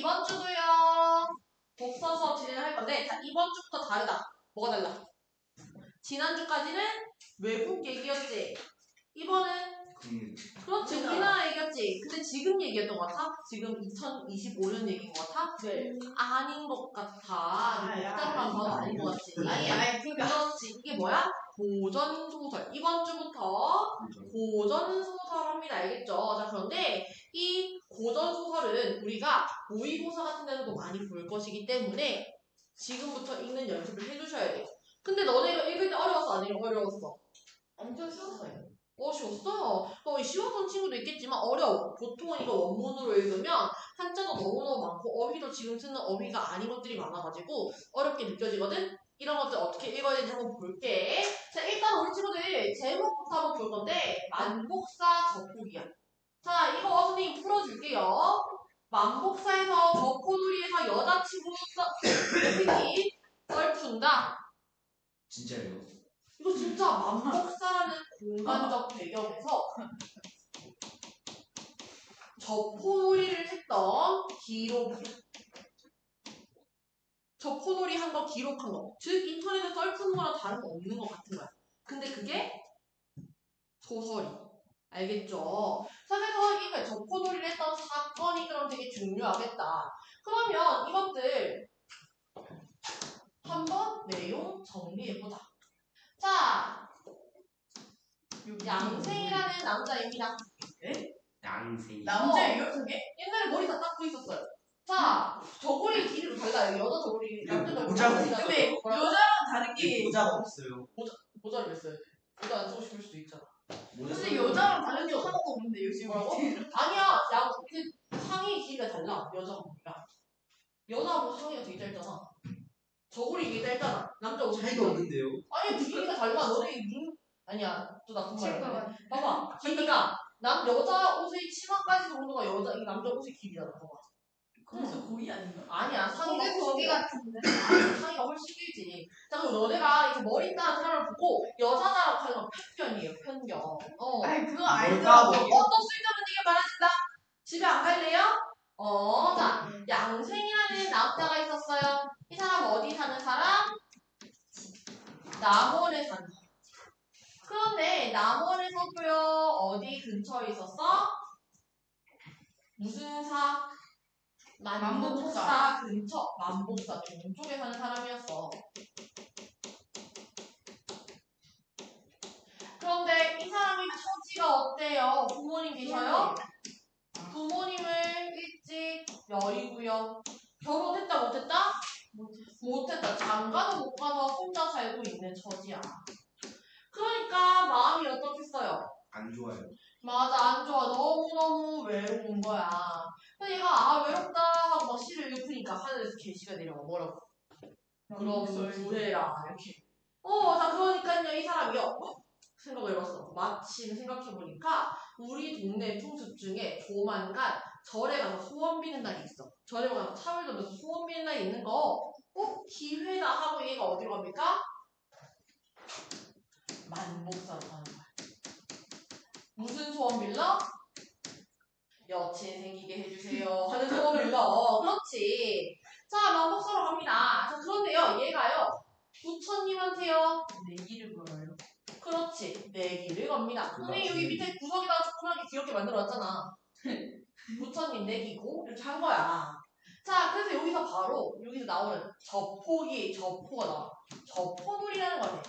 이번 주도요. 독서 수업 진행할 건데, 자, 이번 주부터 다르다. 뭐가 달라? 지난주까지는 외국 얘기였지. 이번은 그렇지, 우리나라 얘기였지. 근데 지금 얘기했던 것 같아? 지금 2025년 얘기인 것 같아? 네. 아닌 것 같아. 복잡한 건 아닌 것 같지. 그렇지. 이게 뭐야? 고전소설. 이번 주부터 고전소설 합니다. 알겠죠? 자, 그런데 이 고전소설은 우리가 모의고사 같은 데서도 많이 볼 것이기 때문에 지금부터 읽는 연습을 해주셔야 돼요. 근데 너네가 읽을 때 어려웠어? 아니면 어려웠어? 엄청 쉬웠어요. 쉬웠어. 쉬웠던 친구도 있겠지만 어려워. 보통은 이거 원문으로 읽으면 한자도 너무너무 많고 어휘도 지금 쓰는 어휘가 아닌 것들이 많아가지고 어렵게 느껴지거든? 이런 것들 어떻게 읽어야 되는지 한번 볼게. 자, 일단 우리 친구들 제목부터 한번 볼 건데 만복사 접국이야. 자, 이거 선생님 풀어줄게요. 만복사에서 덕호두리에서 여자친구 썰푼다. 진짜예요? 이거 진짜 만복사라는 공간적 배경에서 접호놀이를 했던 기록, 접호놀이 한 거 기록한 거, 즉 인터넷에 썰푸는 거랑 다른 거 없는 거 같은 거야. 근데 그게 소설이. 알겠죠? 자, 그래서 이거 접호놀이를 했던 사건이 그럼 되게 중요하겠다. 그러면 이것들 한번 내용 정리해보자. 자, 양생이라는 남자입니다. 네? 양생. 남자예요, 저게? 옛날에 머리 다 깎고 있었어요. 자, 저고리 길이도 달라요. 여자 저고리, 남자 저고리. 근데 여자랑 다른 게 모자가 없어요. 모자를 왜 써야 돼? 모자 안 쓰고 싶을 수도 있잖아. 근데 여자랑 다른 게 하나도 없는데 요즘 뭐라고? 아니야, 상의 길이가 달라. 여자가 보니까. 여자하고 상의가 되게 짧잖아. 저고리 이게 짧잖아. 남자 옷이 차이가 없는데요? 아니 길이가 달라. 너네 아니야. 또 나쁜 말이야. 친구가 봐봐. 길이가 여자 옷의 치마까지 정도가 이 남자 옷의 길이잖아. 봐봐. 그래서 거의 아닌가? 아니야. 상의가 거기 훨씬 길어. 같은데. 상의가 훨씬 길지. 자, 그럼 너네가 이제 머리 따는 사람을 보고 여자다라고 하는 건 편견이에요. 편견. 아니 그거 뭘까, 아니더라고. 뭐. 또 쓸데없는 얘기 많아진다. 집에 안 갈래요? 자, 양생이라는 남자가 있었어요. 이 사람 어디 사는 사람? 남원에 사는 사람. 그런데 남원에서도요, 어디 근처에 있었어? 무슨 사? 만복사 근처. 만복사 동쪽에 사는 사람이었어. 그런데 이 사람의 처지가 어때요? 부모님 계셔요? 부모님을 일찍 여의고요. 결혼했다 못했다? 못했다. 장가도 못 가서 혼자 살고 있는 처지야. 그러니까 마음이 어떻겠어요? 안 좋아요. 맞아, 안 좋아. 너무너무 외로운 거야. 근데 얘가 외롭다 하고 막 시를 읊으니까 하늘에서 계시가 내려와. 뭐라고? 그럼 구해라. 이렇게. 자, 그러니까요. 이 사람이요. 생각을 해봤어. 마침 생각해보니까 우리 동네 풍습 중에 조만간 절에 가서 소원 비는 날이 있어. 절에 가서 차를 던져서 소원 비는 날이 있는 거 꼭 기회다 하고 얘가 어디로 갑니까? 만복사로 가는 거야. 무슨 소원 빌러? 여친 생기게 해주세요 하는 소원 빌러. 그렇지. 자, 만복사로 갑니다. 자, 그런데요, 얘가요, 부처님한테요, 내기를 걸어요. 그렇지. 내기를 겁니다. 선생님 여기 밑에 구석에다가 조그맣게 귀엽게 만들어놨잖아. 부처님 내기고 이렇게 한 거야. 자, 그래서 여기서 나오는 접호가 나와. 접호놀이라는 거네.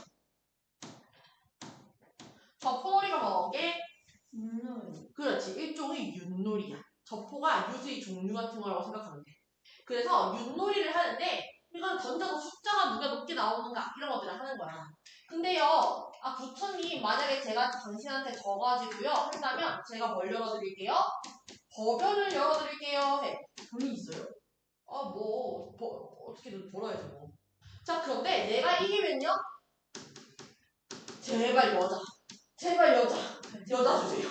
접호놀이가 뭐게? 윷놀이. 그렇지. 일종의 윷놀이야. 접호가 윷의 종류 같은 거라고 생각하면 돼. 그래서 윷놀이를 하는데 이건 던져서 숫자가 누가 높게 나오는가 이런 것들을 하는 거야. 근데요, 부처님 만약에 제가 당신한테 져가지고요 한다면 제가 뭘 열어드릴게요? 법연을 열어드릴게요 해. 돈이 있어요? 어떻게든 벌어야지 뭐. 자, 그런데 내가 이기면요? 제발 여자 주세요.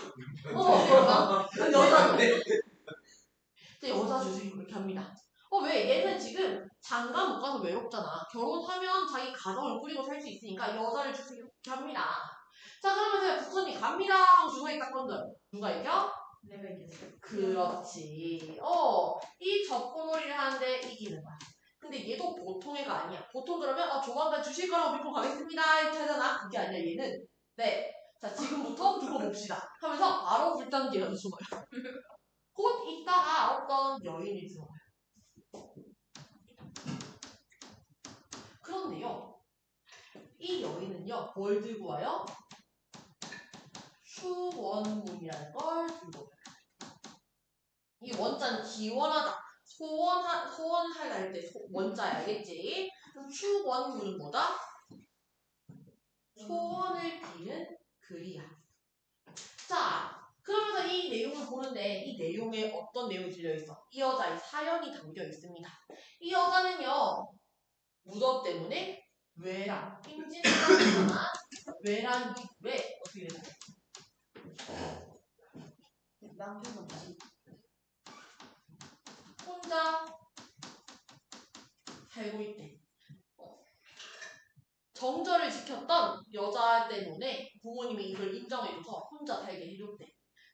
여자 주세요. 이렇게 합니다. 왜? 얘는 지금 장가 못 가서 외롭잖아. 결혼하면 자기 가정을 꾸리고 살 수 있으니까 여자를 주세요. 이렇게 합니다. 자, 그러면 부처님 갑니다. 누가 이겼거든? 누가 이겨? 내가 이겼어. 그렇지. 이 적고놀이를 하는데 이기는 거야. 근데 얘도 보통 애가 아니야. 보통 그러면 조만간 주실 거라고 믿고 가겠습니다 이렇게 하잖아. 그게 아니라 얘는 네. 자 지금부터 두고 봅시다 하면서 바로 불단계가 숨어요. 곧 있다가 어떤 여인이 들어와요. 그런데요. 이 여인은요. 뭘 들고 와요? 추원문이라는 걸 들고 와요. 이 원자는 기원하다. 소원할 날 때 원자야. 알겠지? 그럼 추원문은 뭐다? 소원을 비는 글이야. 자, 그러면서 이 내용을 보는데 이 내용에 어떤 내용이 들려있어? 이 여자의 사연이 담겨 있습니다. 이 여자는요. 무덤 때문에 외란, 임진왜란이잖아. 외란 이후에 어떻게 되나? 남편은 다시 혼자 살고 있대. 정절을 지켰던 여자 때문에 부모님이 이걸 인정해줘서 혼자 살게 해줬대.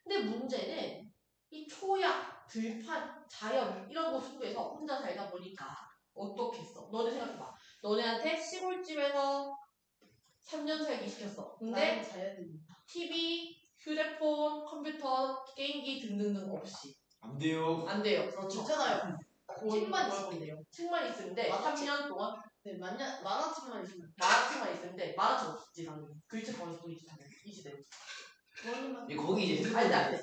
근데 문제는 이 초약, 들판, 자연 이런 거 속에서 혼자 살다 보니까 어떻겠어? 너네 생각해봐. 너네한테 시골집에서 3년 살기 시켰어. 근데 자연입니다. TV, 휴대폰, 컴퓨터, 게임기 등등등 없이 안 돼요. 안 돼요. 그렇죠. 있잖아요. 책만 있으면 돼요. 책만 있으면 돼. 맞아. 3년 동안 네, 만화책만 있으면 만화책만 있으면 돼. 만화책 없지 당연히. 글자 거기서 또 있지 당연히. 이 시대로. 그거는 예, 거기 이제 아니 안 돼.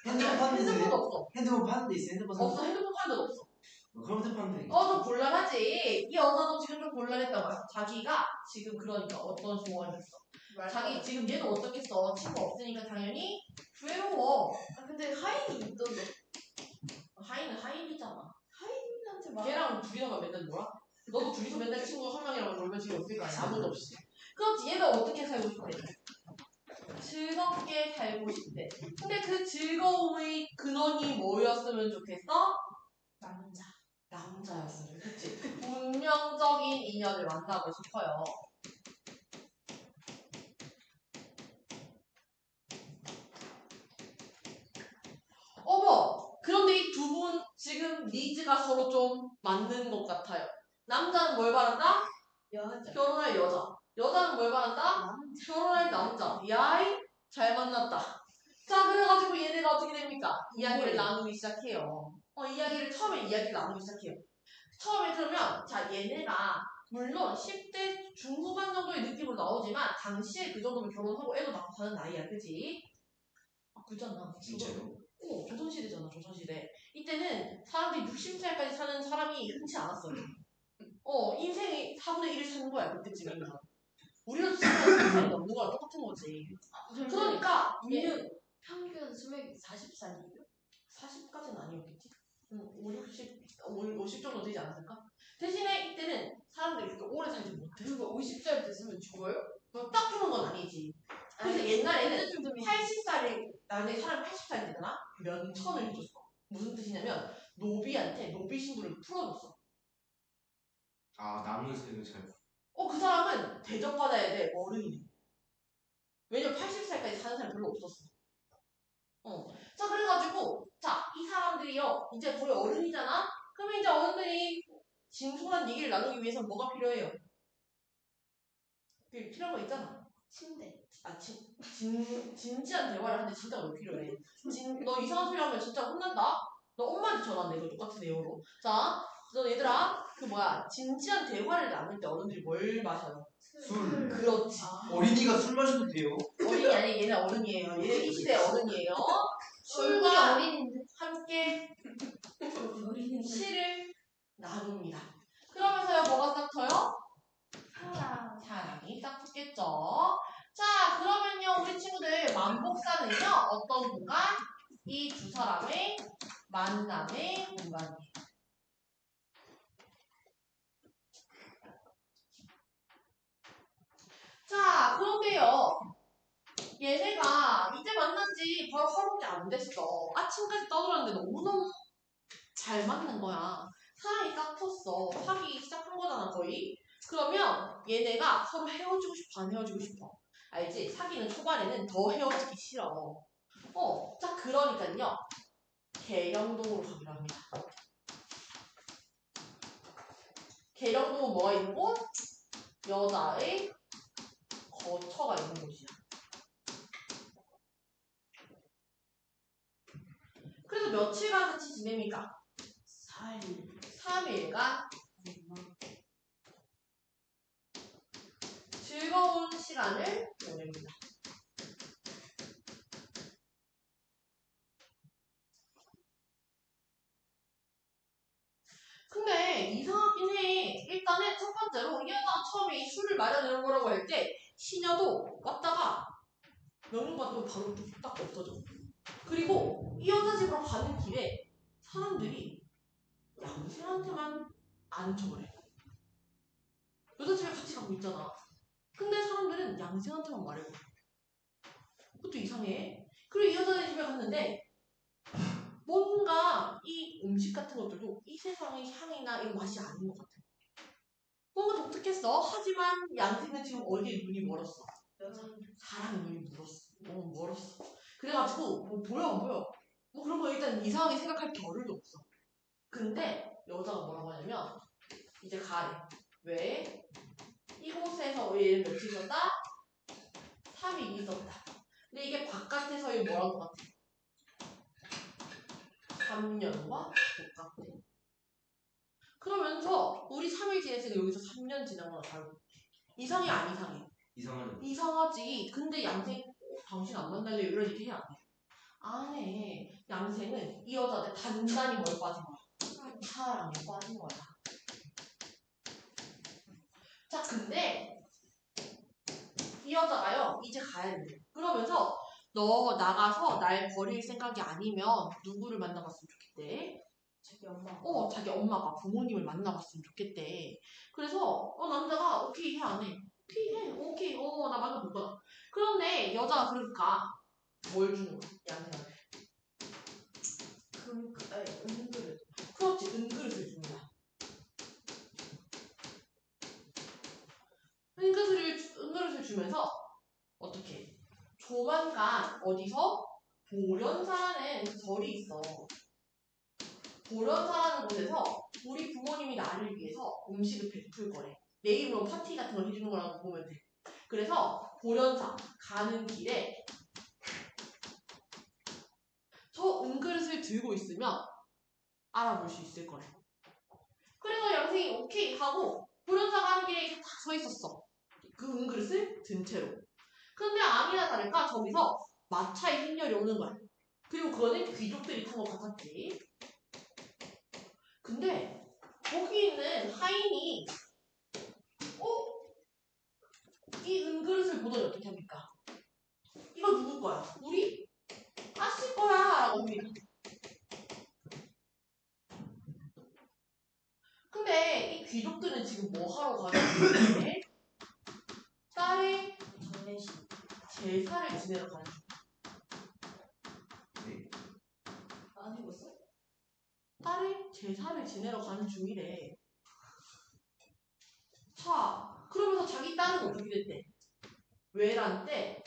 핸드폰 파는 데 핸드폰 없어. 핸드폰 파는 데 있어. 핸드폰 없어. 핸드폰 파는 데 없어. 그럼 핸드폰 파는 데. 좀 곤란하지. 이 여자도 지금 좀 곤란했던 거야. 자기가 지금 그러니까 어떤 소원을 했어. 자기 지금 얘도 어떻겠어. 친구 없으니까 당연히 외로워. 근데 하인이 있던데. 하인은 하인이잖아. 하인한테 막 걔랑 둘이서만 맨날 놀아? 너도 둘이서 맨날 친구 한 명이랑 놀면 지금 없을 거 아니야. 아무도 없이. 그렇지. 얘가 어떻게 살고 싶대? 즐겁게 살고 싶대. 근데 그 즐거움의 근원이 뭐였으면 좋겠어? 남자였으면. 그치? 운명적인 인연을 만나고 싶어요. 어머! 그런데 이 두 분 지금 니즈가 서로 좀 맞는 것 같아요. 남자는 뭘 바란다? 여자. 결혼할 여자. 여자는 뭘 바란다? 결혼할 남자. 야이? 잘 만났다. 자, 그래가지고 얘네가 어떻게 됩니까? 이야기를 나누기 시작해요. 처음에 이야기를 나누기 시작해요. 처음에 그러면, 자, 얘네가, 물론 10대 중후반 정도의 느낌으로 나오지만, 당시에 그 정도면 결혼하고 애도 낳고 하는 나이야, 그지? 그잖아. 진짜요? 조선시대잖아, 조선시대. 이때는 사람들이 60살까지 사는 사람이 흔치 않았어요. 인생의 4분의 1을 사는 거야, 그때쯤이면. 우리가 지금 40살이 넘는 거랑 똑같은 거지. 그러니까, 평균 수명이 40살이에요? 40까지는 아니었겠지? 50 정도 되지 않았을까? 대신에 이때는 사람들이 그렇게 오래 살지 못해. 그리고 50살 됐으면 죽어요? 딱 죽는 건 아니지. 그래서 옛날에는 80살에, 나중에 사람이 80살이 되잖아? 면천을 해줬어. 무슨 뜻이냐면, 노비한테 노비 신분을 풀어줬어. 아, 남은 생을 잘. 그 사람은 대접받아야 돼, 어른이. 왜냐면 80살까지 사는 사람이 별로 없었어. 자, 그래가지고, 자, 이 사람들이요, 이제 거의 어른이잖아? 그러면 이제 어른들이 진솔한 얘기를 나누기 위해서는 뭐가 필요해요? 필요한 거 있잖아. 침대. 진지한 대화를 하는데 진짜 왜 필요해? 너 이상한 소리 하면 진짜 혼난다? 너 엄마한테 전화한다, 이거 똑같은 내용으로. 자, 너 얘들아, 진지한 대화를 나눌 때 어른들이 뭘 마셔요? 술. 그렇지. 어린이가 술 마셔도 돼요? 어린이 아니, 얘는 어른이에요. 얘는 이 시대 어른이에요. 술과 함께 시를 나눕니다. 그러면서요, 뭐가 싹 터요? 사랑이 딱 붙겠죠. 자, 그러면요, 우리 친구들 만복사는요, 어떤 공간? 이 두 사람의 만남의 공간이에요. 자, 그런데요, 얘네가 이제 만난 지 바로 하루밖에 안 됐어. 아침까지 떠들었는데 너무너무 잘 맞는 거야. 사랑이 딱 텄어. 사귀기 시작한 거잖아, 거의. 그러면 얘네가 서로 헤어지고 싶어, 안 헤어지고 싶어. 알지? 사귀는 초반에는 더 헤어지기 싫어. 자, 그러니까요. 계령동으로 가기로 합니다. 대령동은 뭐가 있는 곳? 여자의 거처가 있는 곳이야. 그래서 며칠간 같이 지냅니까? 4일. 3일간 즐거운 시간을 보냅니다. 근데 이상하긴 해. 일단은 첫 번째로 이 여자가 처음에 이 술을 마련해 보라고 할 때 시녀도 왔다가 명령받 또 바로 뚝딱 없어져. 그리고 이 여자 집으로 가는 길에 사람들이 양생한테만 아는 척을 해. 여자 집에 같이 가고 있잖아. 근데 사람들은 양생한테만 말해고. 그것도 이상해. 그리고 이 여자네 집에 갔는데 뭔가 이 음식 같은 것들도 이 세상의 향이나 이런 맛이 아닌 것 같아. 뭔가 독특했어. 하지만 양생은 지금 어디에 눈이 멀었어? 사람의 눈이 멀었어. 그래가지고 뭐 보여 안 보여? 뭐 그런 거 일단 이상하게 생각할 겨를도 없어. 근데 여자가 뭐라고 하냐면 이제 가래. 왜? 이곳에서 얘는 며칠 있었다? 3일 있었다. 근데 이게 바깥에서의 뭐라고 같아? 3년과 똑같아. 그러면서 우리 3일 지냈으니까 여기서 3년 지난 거나 다르고. 이상해 안 이상해? 이상하네. 이상하지. 근데 양생 당신 안 만날래 이런 얘기 해 안 해? 안 해. 양생은 이 여자한테 단단히 뭘 빠진 거야? 사랑에 빠진 거야. 자 근데 이 여자가요 이제 가야 돼. 그러면서 너 나가서 날 버릴 생각이 아니면 누구를 만나봤으면 좋겠대? 자기 엄마. 자기 엄마가 부모님을 만나봤으면 좋겠대. 그래서 남자가 오케이 해 안 해? 오케이 해. 오케이. 나 만나볼 거야. 그런데 여자가 그러니까 뭘 주는 거야? 양생한테. 은그릇. 그렇지. 은그릇을 주는 거야. 은그릇을 주면서 어떻게? 조만간 어디서 보련사라는 절이 있어. 보련사라는 곳에서 우리 부모님이 나를 위해서 음식을 베풀 거래. 내 이름으로 파티 같은 걸 해주는 거라고 보면 돼. 그래서 보련사 가는 길에 저 은그릇을 들고 있으면 알아볼 수 있을 거래. 그래서 양생이 오케이 하고 보련사 가는 길에 이렇게 딱 서 있었어. 그 은그릇을 든 채로. 근데 아니나 다를까 저기서 마차의 행렬이 오는 거야. 그리고 그거는 귀족들이 탄 것 같았지. 근데 거기 있는 하인이 이 은그릇을 보더니 어떻게 합니까? 이거 누구 거야? 우리 아씨 거야 라고 합니다. 근데 이 귀족들은 지금 뭐 하러 가는지 딸의 장례식. 제사를 지내러 가는 중. 안 해봤어? 딸의 제사를 지내러 가는 중이래. 자, 그러면서 자기 딸은 어떻게 됐대? 외란 때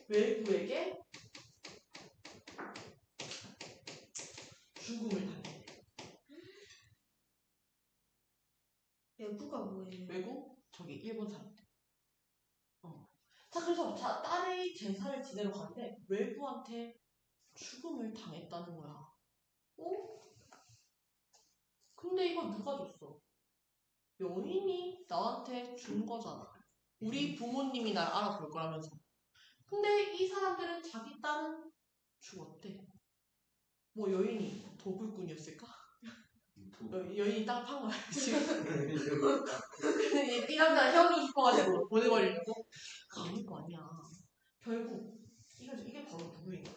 외구에게 죽음을 당했대. 외구가 뭐예요? 외구? 저기 일본 사람들. 자, 그래서 딸의 제사를 지내러 가는데 외구한테 죽음을 당했다는 거야. 근데 이거 누가 줬어? 여인이 나한테 준 거잖아. 우리 부모님이 날 알아볼 거라면서. 근데 이 사람들은 자기 딸은 죽었대. 뭐 여인이 도굴꾼이었을까? 여인이 땅을 판 거야 지금. 근데 이 남자랑 헤어지고 싶어가지고 보내버리려고? 아닐 거 아니야. 결국 이게 바로 누구인가?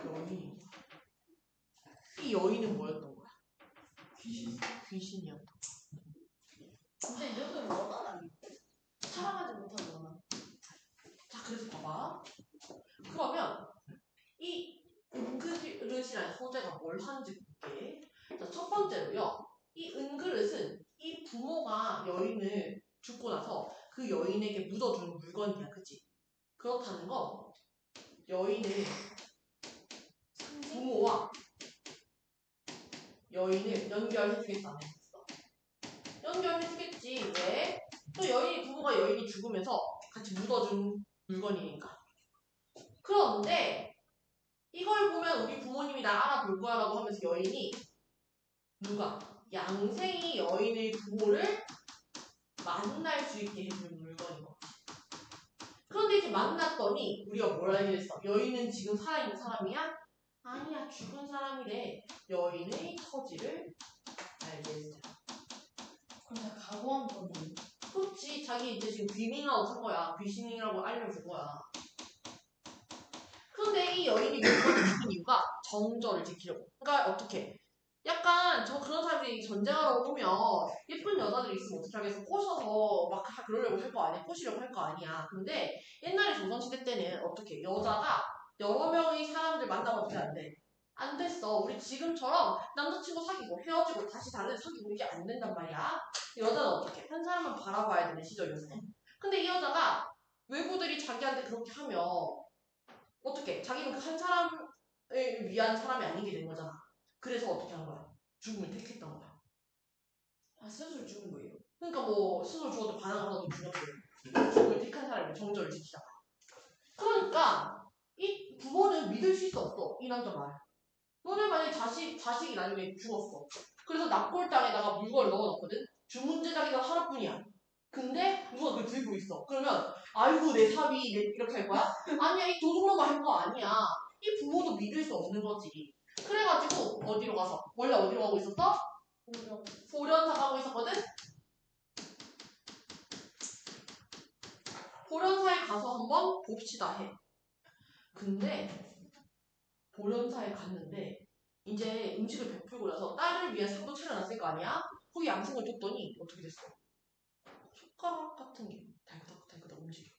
여인. 이 여인은 뭐였던 거야? 귀신이었던 거야. 진짜 이 정도면 원한 사랑하지 못하는 원한. 자, 그래서 봐봐. 그러면 이 은그릇이라는 소재가 뭘 하는지 볼게. 자, 첫 번째로요. 이 은그릇은 이 부모가 여인을 죽고 나서 그 여인에게 묻어주는 물건이야. 그치? 그렇다는 건 여인을 부모와 연결해주겠어 안 해주겠어? 연결해주겠지. 왜? 또 부부가 여인이 죽으면서 같이 묻어준 물건이니까. 그런데 이걸 보면 우리 부모님이 날 알아볼 거야 라고 하면서 여인이 누가? 양생이 여인의 부모를 만날 수 있게 해준 물건인 거지. 그런데 이제 만났더니 우리가 뭘 알게 됐어? 여인은 지금 살아있는 사람이야? 아니야, 죽은 사람이래. 여인의 처지를 알게 됐어. 그럼 다 각오한 거네. 그렇지. 자기 이제 지금 귀민이라고 한 거야. 귀신이라고 알려준 거야. 그런데 이 여인이 물건을 죽은 이유가 정절을 지키려고. 그러니까 어떻게? 약간 그런 사람들이 전쟁하러 오면 예쁜 여자들이 있으면 어떻게 하겠어? 꼬셔서 막 그러려고 할 거 아니야? 꼬시려고 할 거 아니야? 근데 옛날에 조선시대 때는 어떻게? 여자가 여러 명의 사람들 만나면 어떻게 안 돼? 안 됐어. 우리 지금처럼 남자친구 사귀고 헤어지고 다시 다른 애 사귀고 이게 안 된단 말이야. 여자는 어떻게? 한 사람만 바라봐야 되는 시절이었어. 근데 이 여자가 외부들이 자기한테 그렇게 하면 어떻게? 자기는 그 한 사람을 위한 사람이 아니게 된 거잖아. 그래서 어떻게 한 거야? 죽음을 택했던 거야. 아, 스스로 죽은 거예요. 그러니까 뭐 스스로 죽어도 반항을 하도 죽였고 죽음을 택한 사람이 정절을 지키다가. 그러니까 이 부모는 믿을 수 있었어. 이 남자 말. 너네 만약에 자식이 나중에 죽었어. 그래서 납골당에다가 물건을 넣어놨거든. 주문 제작이가 하나뿐이야. 근데 누가 그걸 들고 있어. 그러면 아이고 내 사위 이렇게 할 거야? 아니야, 이 도둑놈아 할 거 아니야. 이 부모도 믿을 수 없는 거지. 그래가지고 어디로 가서 원래 어디로 가고 있었어? 보련사 가고 있었거든. 보련사에 가서 한번 봅시다 해. 근데 보련사에 갔는데 이제 음식을 베풀고 나서 딸을 위해 상도 차려놨을 거 아니야? 거기 양승을 줬더니 어떻게 됐어? 숟가락 같은 게 달그닥달그닥 움직여.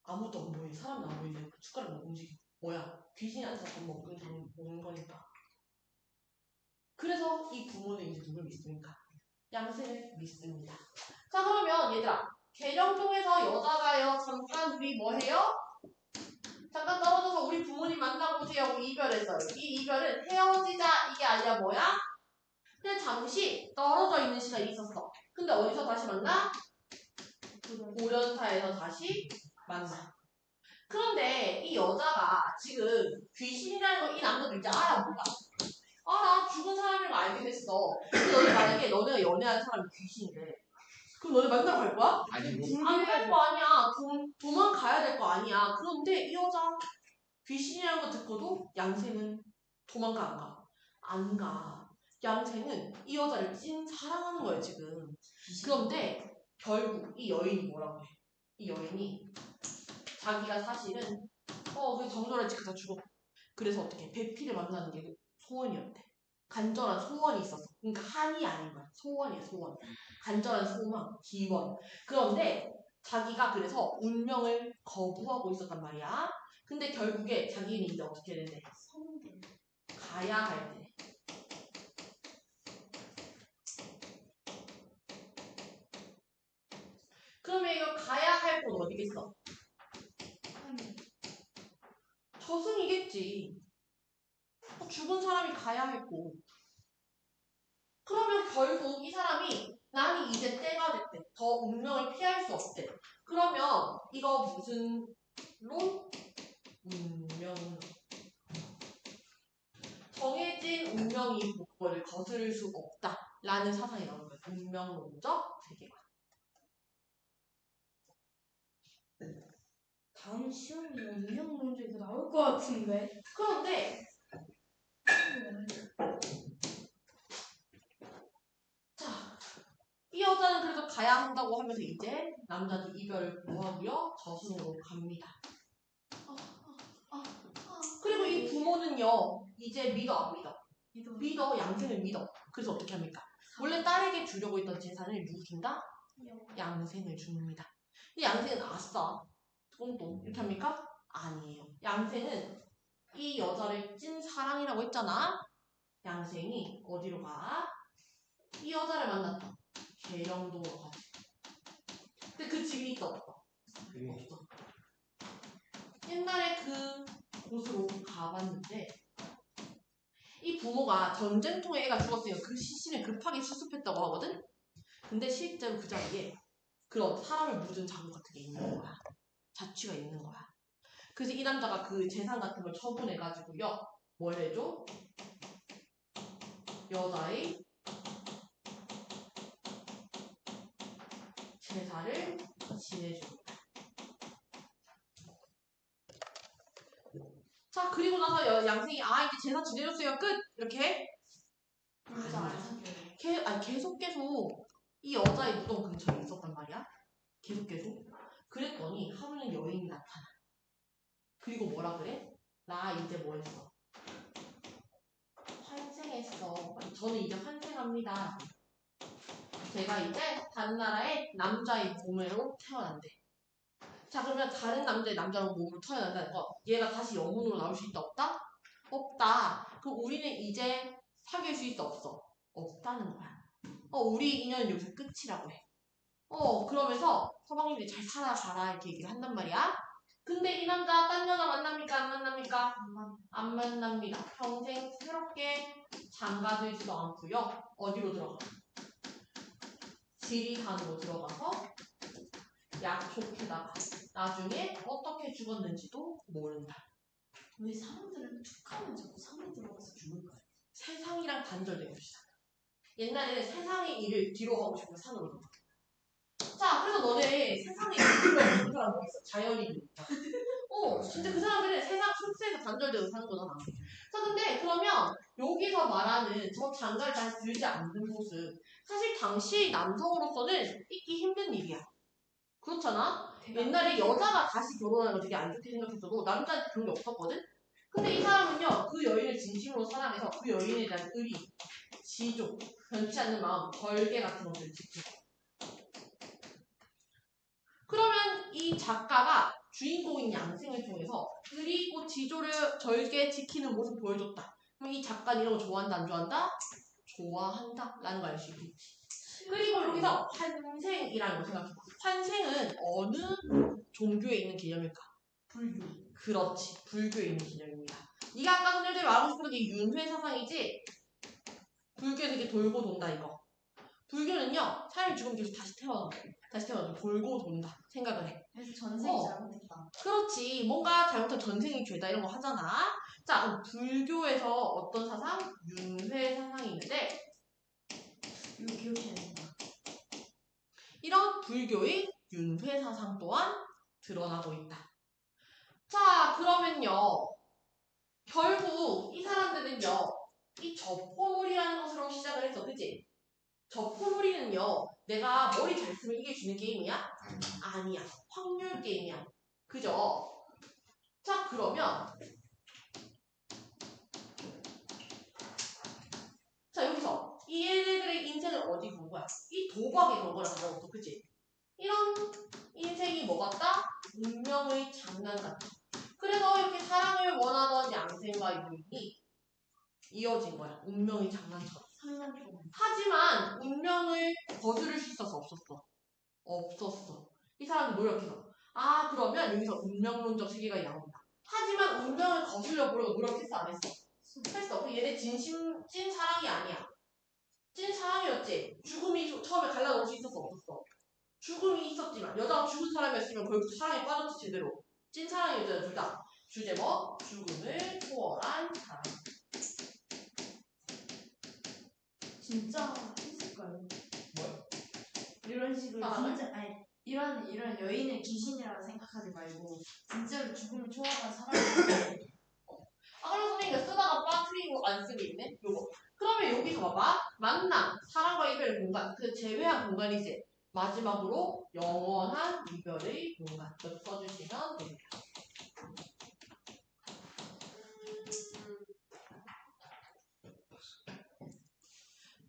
아무도 안 보이는 사람도 안 보이는데 숟가락만 움직여. 뭐야? 귀신이 앉아서 밥 먹는 거니까. 그래서 이 부모는 이제 누굴 믿습니까? 양생을 믿습니다. 자, 그러면 얘들아, 계령동에서 여자가요 잠깐 우리 뭐해요? 잠깐 떨어져서 우리 부모님 만나보세요 하고 이별했어요. 이 이별은 헤어지자 이게 아니라 뭐야? 그냥 잠시 떨어져 있는 시간이 있었어. 근데 어디서 다시 만나? 보련사에서 다시 만나. 그런데 이 여자가 지금 귀신이라는 걸 이 남자도 이제 알아볼까? 알아. 죽은 사람인 거 알게 됐어. 근데 너네 만약에 너네가 연애하는 사람이 귀신이래. 그럼 너네 만나러 갈 거야? 아니고. 안 갈 거 아니야. 도망가야 될 거 아니야. 그런데 이 여자 귀신이라는 거 듣고도 양생은 도망가 안 가? 안 가. 양생은 이 여자를 찐 사랑하는 거예요 지금. 그런데 결국 이 여인이 뭐라고 해? 이 여인이 자기가 사실은 그 정절을 지켜다 죽어. 그래서 어떻게 배피를 만나는 게 소원이었대. 간절한 소원이 있었어. 그러니까 한이 아닌 거야. 소원이야 소원. 간절한 소망, 기원. 그런데 자기가 그래서 운명을 거부하고 있었단 말이야. 근데 결국에 자기는 이제 어떻게 해야 돼? 성들 가야 할 때. 그러면 이거 가야 할 곳 어디겠어? 저승이겠지. 죽은 사람이 가야 할 곳. 그러면 결국 이 사람이 나는 이제 때가 됐대. 더 운명을 피할 수 없대. 그러면 이거 무슨 로? 운명. 정해진 운명이 그거를 거스를 수 없다라는 사상이 나오는 거예요. 운명론적 세계관. 다음 시험에 운명 문제가 나올 것 같은데. 그런데 자, 이 여자는 그래도 가야 한다고 하면서 이제 남자도 이별을 구하고요. 저승으로 갑니다. 그리고 이 부모는요. 이제 믿어 안 믿어? 믿어. 양생을 믿어. 그래서 어떻게 합니까? 원래 딸에게 주려고 했던 재산을 누구 준다? 양생을 줍니다. 근데 양생은 아싸. 똥똥. 이렇게 합니까? 아니에요. 양생은 이 여자를 찐 사랑이라고 했잖아. 양생이 어디로 가? 이 여자를 만났다. 계령동으로 가지. 근데 그 집이 있어 없어? 없어. 옛날에 그 곳으로 가봤는데 이 부모가 전쟁통에 애가 죽었으니까 그 시신을 급하게 수습했다고 하거든? 근데 실제로 그 자리에 그런 사람을 묻은 자국 같은 게 있는 거야. 자취가 있는 거야. 그래서 이 남자가 그 재산 같은 걸 처분해가지고요. 뭘 해줘? 여자의 제사를 지내줍니다. 자, 그리고 나서 양생이 이제 제사 지내줬어요. 끝! 이렇게 진짜 안 사귀어요. 계속 이 여자의 무덤 근처에 있었단 말이야. 계속 그랬더니 하루는 여인이 나타나. 그리고 뭐라 그래? 나 이제 뭐 했어? 환생했어. 저는 이제 환생합니다. 제가 이제 다른 나라의 남자의 몸으로 태어난대. 자, 그러면 다른 남자로 몸으로 태어난다는 거, 얘가 다시 영혼으로 나올 수 있다 없다? 없다. 그럼 우리는 이제 사귈 수 있어 없어? 없다는 거야. 우리 인연은 여기서 끝이라고 해. 그러면서 서방님들이 잘 살아가라 이렇게 얘기를 한단 말이야. 근데 이 남자 딴 여자 만납니까? 안 만납니까? 안 만납니다. 평생 새롭게 장가들지도 않고요. 어디로 들어가? 지리산으로 들어가서 약촉해다가 나중에 어떻게 죽었는지도 모른다. 왜 사람들은 툭하면 자꾸 산에 들어가서 죽을까요? 세상이랑 단절된 것이다. 옛날에는 세상의 일을 뒤로 하고 싶으면 산으로 들어가. 자, 그래서 너네 세상에 일을 하는 사람 뭐 있어? 자연인이니까. 진짜 그 사람들은 세상 순수에서 단절되어 사는 거잖아. 자, 근데 그러면 여기서 말하는 저 장가를 다시 들지 않는 모습, 사실 당시 남성으로서는 있기 힘든 일이야. 그렇잖아? 옛날에 여자가 다시 결혼하는 걸 되게 안 좋게 생각했어도 남자한테 그런 게 없었거든? 근데 이 사람은요, 그 여인을 진심으로 사랑해서 그 여인에 대한 의리, 지조, 변치 않는 마음, 절개 같은 것들을 지키고. 그러면 이 작가가 주인공인 양생을 통해서 의리고 지조를 절개 지키는 모습 보여줬다. 그럼 이 작가는 이런 거 좋아한다, 안 좋아한다? 좋아한다 라는 걸 알 수 있겠지. 그리고 여기서 환생이라는 걸 생각해봐. 환생은 어느 종교에 있는 개념일까? 불교. 그렇지. 불교에 있는 개념입니다. 네가 아까 선생님들이 말하고 싶은 게 윤회 사상이지? 불교에서 이게 돌고 돈다 이거. 불교는요. 사람이 죽으면 계속 다시 태어나서 돌고 돈다 생각을 해. 그래서 전생이 잘못했다. 그렇지. 뭔가 잘못한 전생이 죄다 이런 거 하잖아. 자, 그럼 불교에서 어떤 사상? 윤회 사상이 있는데 이거 기억해야 된다. 이런 불교의 윤회 사상 또한 드러나고 있다. 자, 그러면요. 결국 이 사람들은요. 이 저포놀이라는 것으로 시작을 했어. 그치? 저포놀이는요. 내가 머리 잘 쓰면 이길 수 있는 게임이야? 아니야. 확률 게임이야. 그죠? 자, 그러면 자, 여기서 이 얘네들의 인생을 어디 건 거야? 이 도박에 건 거라 가져왔어. 그치? 이런 인생이 뭐 같다? 운명의 장난 같다. 그래서 이렇게 사랑을 원하던 양생과 유인이 이어진 거야. 운명의 장난처럼. 하지만 운명을 거스를 수 있어서 없었어. 이 사람이 노력해서. 그러면 여기서 운명론적 세계가 나온다. 하지만 운명을 거스려 보려고 노력했어, 안 했어? 했어. 얘네 찐 사랑이 아니야. 찐 사랑이었지. 죽음이 처음에 갈라놓을 수 있었어, 없었어? 죽음이 있었지만 여자가 죽은 사람이었으면 결국 사랑에 빠졌지 제대로. 찐 사랑이었잖아, 둘 다. 주제 뭐? 죽음을 초월한 사랑. 진짜 했을까요? 뭐야? 이런 식으로 사랑을? 진짜 이런 여인을 귀신이라고 생각하지 말고 진짜로 죽음을 초월한 사람을 그래서 선생님이 쓰다가 빠뜨리고 안 쓰게 있네? 요거. 그러면 여기서 봐봐. 만남, 사랑과 이별의 공간, 그 제외한 공간이지. 마지막으로 영원한 이별의 공간. 이것도 써주시면 됩니다.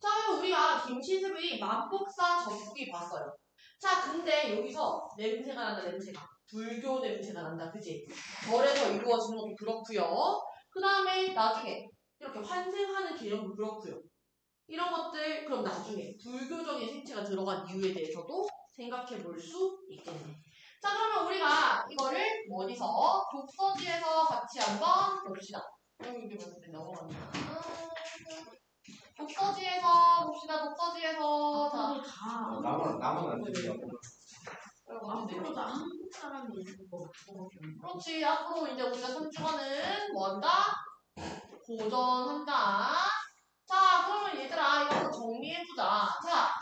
자, 우리가 김시습의 만복사 접속이 봤어요. 자, 근데 여기서 냄새가 난다, 냄새가. 불교 냄새가 난다, 그치? 절에서 이루어지는 것도 그렇고요. 그 다음에 나중에 이렇게 환생하는 개념도 그렇고요. 이런 것들 그럼 나중에 불교적인 색채가 들어간 이유에 대해서도 생각해 볼 수 있겠네. 자, 그러면 우리가 이거를 어디서? 독서지에서 같이 한번 봅시다. 이게 무슨 넘어갔나? 독서지에서 봅시다. 독서지에서 자. 나만 안 들려. 앞으로도 한국 사람이 있을 거 같고. 그렇지. 앞으로 이제 우리가 3주간은 뭐한다? 고전한다. 자, 그러면 얘들아, 이거 한번 정리해보자. 자.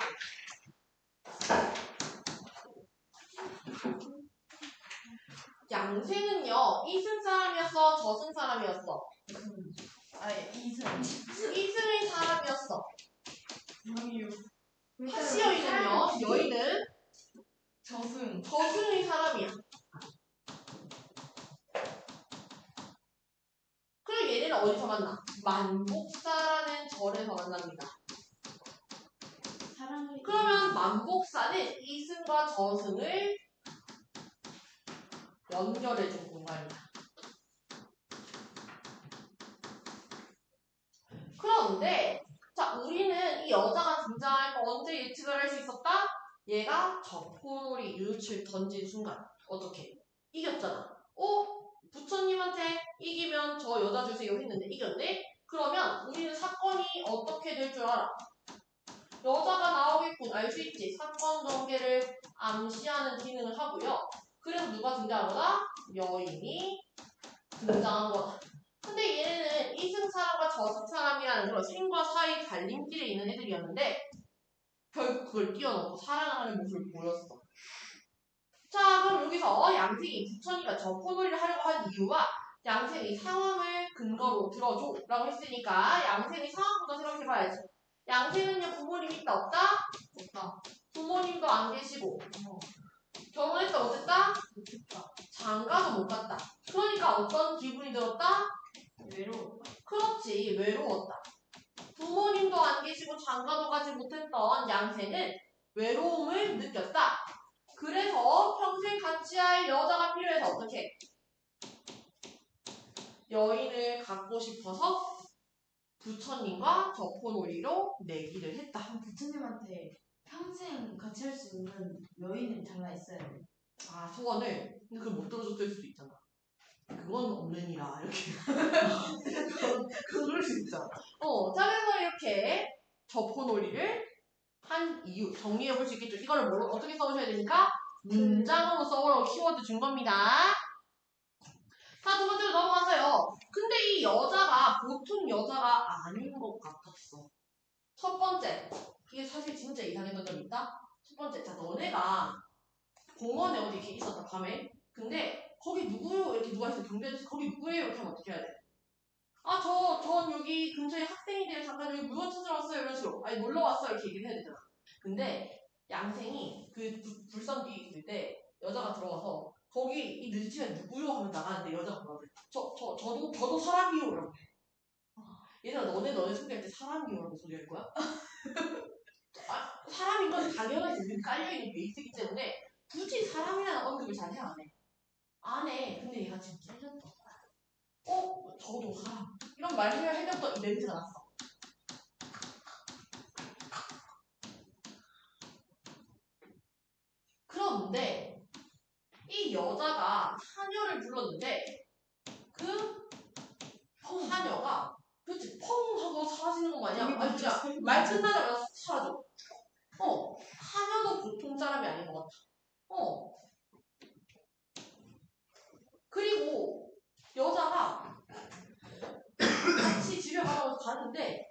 양생은요, 이승 사람이었어? 저승 사람이었어? 아예 이승. 이승의 사람이었어. 여기요. 하시 여인은요, 여인은 저승. 저승의 사람이야. 그리고 얘네는 어디서 만나? 만복사라는 절에서 만납니다. 사랑을. 그러면 만복사는 이승과 저승을 연결해준 공간이야. 그런데 자, 우리는 이 여자가 등장할 거 언제 예측을 할 수 있었다? 얘가 저포놀이 유치를 던진 순간 어떻게? 이겼잖아. 부처님한테 이기면 저 여자 주세요 했는데 이겼네? 그러면 우리는 사건이 어떻게 될 줄 알아? 여자가 나오겠군. 알 수 있지. 사건 전개를 암시하는 기능을 하고요. 그래서 누가 등장한 거다? 여인이 등장한 거다. 근데 얘네는 이승 사람과 저승 사람이라는 그런 생과 사의 갈림길에 있는 애들이었는데 결국 그걸 뛰어넘고 사랑하는 모습을 보였어. 자, 그럼 여기서 양생이 부처니가 저포놀이를 하려고 한 이유와 양생이 상황을 근거로 들어줘 라고 했으니까 양생의 상황부터 생각해봐야지. 양생은요, 부모님 있다 없다? 없다. 부모님도 안 계시고 결혼했다 못했다? 못했다. 장가도 못 갔다. 그러니까 어떤 기분이 들었다? 외로웠다. 그렇지, 외로웠다. 부모님도 안 계시고 장가도 가지 못했던 양생은 외로움을 느꼈다. 그래서 평생 같이 할 여자가 필요해서 어떻게? 여인을 갖고 싶어서 부처님과 저포놀이로 내기를 했다. 부처님한테 평생 같이 할 수 있는 여인을 잘라 있어야 돼. 아, 소원을? 근데 그걸 못 들어줬을 수도 있잖아. 그건 없는 이라, 이렇게. 그럴 수 있잖아. 자, 그래서 이렇게 저포놀이를 한 이유, 정리해 볼 수 있겠죠. 이거를 뭐로, 어떻게 써오셔야 되니까? 문장으로 써오라고 키워드 준 겁니다. 자, 두 번째로 넘어가서요. 근데 이 여자가 보통 여자가 아닌 것 같았어. 첫 번째, 이게 사실 진짜 이상했던 점이 있다. 첫 번째, 자, 너네가 공원에 어디 이렇게 있었다, 밤에. 근데 거기 누구요? 이렇게 누가 있어, 경비아저씨 거기 누구예요? 이렇게 하면 어떻게 해야 돼? 아, 전 여기 근처에 학생인데요. 잠깐 여기 물건 찾으러 왔어요. 이런 식으로. 아니, 놀러 왔어요. 이렇게 얘기를 해야 되잖아. 근데 양생이 그 불선 뒤에 있을 때 여자가 들어와서 거기 이 늦은 시간에 누구요? 하면 나가는데 여자가 뭐라 그래? 저도 사람이요. 라고 해. 얘들아, 너네 소개할 때 사람이요라고 소개할 거야? 사람인 건 당연하지. 우리 깔려있는 베이스이기 때문에 굳이 사람이라는 언급을 잘 해, 안 해? 안 해. 근데 얘가 지금 찔렸다. 저도 사람. 이런 말 해야 해줬던 이 멘트가 났어. 그런데 이 여자가 하녀를 불렀는데 그 하녀가 그치 펑 하고 사라지는 거 마냥 아니 그냥 말 끝나자마자 쑥 사라져. 하녀도 보통 사람이 아닌 것 같아. 그리고 여자가 같이 집에 가라고 가는데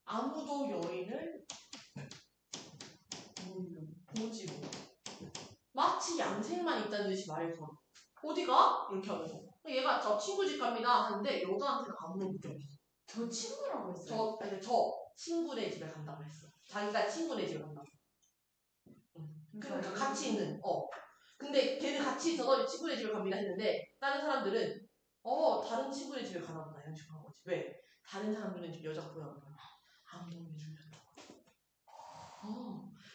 아무도 여인을 보지 못. 마치 양생만 있다는 듯이 말을 걸어. 어디가? 이렇게 하면서. 얘가 저 친구 집 갑니다 하는데 여자한테는 아무런 문제 없어. 저 친구라고 했어요. 저 친구네 집에 간다고 했어. 자기가 친구네 집에 간다고. 그러니까 같이 있는. 근데 걔는 같이 있어서 친구네 집에 갑니다 했는데 다른 사람들은 다른 친구네 집에 가나 보다 이런 식으로 한 거지. 왜? 다른 사람들은 여자가 보여는 거야. 아무도 준비한다고.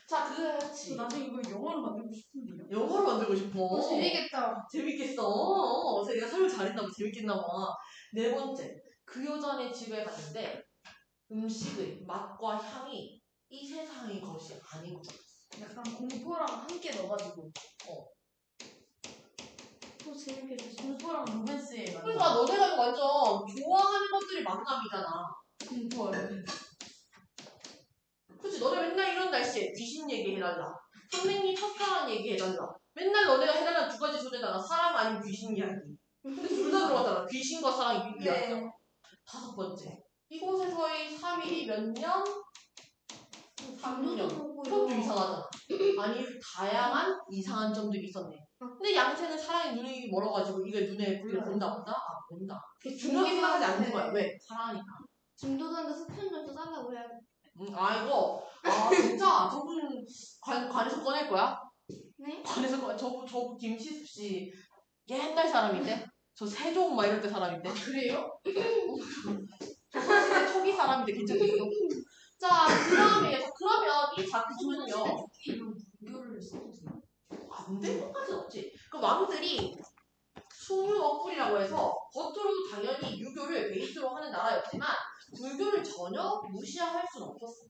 자, 그렇지. 나중에 이거 영화로 만들고 싶은데요. 영화로 만들고 싶어. 재밌겠다. 재밌겠어. 내가 설명 잘했나 봐. 재밌겠나 봐. 네 번째. 그 여자네 집에 갔는데 음식의 맛과 향이 이 세상의 것이 아닌 것 같았어. 약간 공포랑 함께 넣어가지고. 또 재밌게 공포랑 로맨스에 맞나? 그러니까 너네가 이거 완전 좋아하는 것들이 만남이잖아. 공포를. 그치, 너네 맨날 이런 날씨에 귀신 얘기해달라. 선생님 첫사랑 얘기해달라. 맨날 너네가 해달라는 두 가지 소재잖아. 사랑 아닌 귀신 이야기. 근데 둘 다 들어갔잖아. 귀신과 사랑 이야기잖아. 네. 다섯 번째. 이곳에서의 3일이 몇 년? 3년. 그것도 이상하잖아. 아니, 다양한 이상한 점들이 있었네. 근데 양새는 사랑의 눈이 멀어가지고 이게 눈에 불을 본다 본다? 아, 본다. 중요하게 생각하지 않는 거야. 왜? 사랑하니까. 중도자인데 스팸 좀 싸다고 해야 돼. 이거. 아, 진짜. 저분 관에서 꺼낼 거야? 네? 관에서 꺼내. 저분 김시숙 씨 옛날 사람인데? 저 세종 막 이럴 때 사람인데? 그래요? 저 사실은 초기 사람인데 괜찮겠어? 자, 그 다음에, 그러면 이 작품은요. 이런 무료를 써도 돼요? 안 된 것까지는 없지. 그 왕들이 숭유억불이라고 해서 겉으로 당연히 유교를 베이스로 하는 나라였지만 불교를 전혀 무시할 수는 없었어.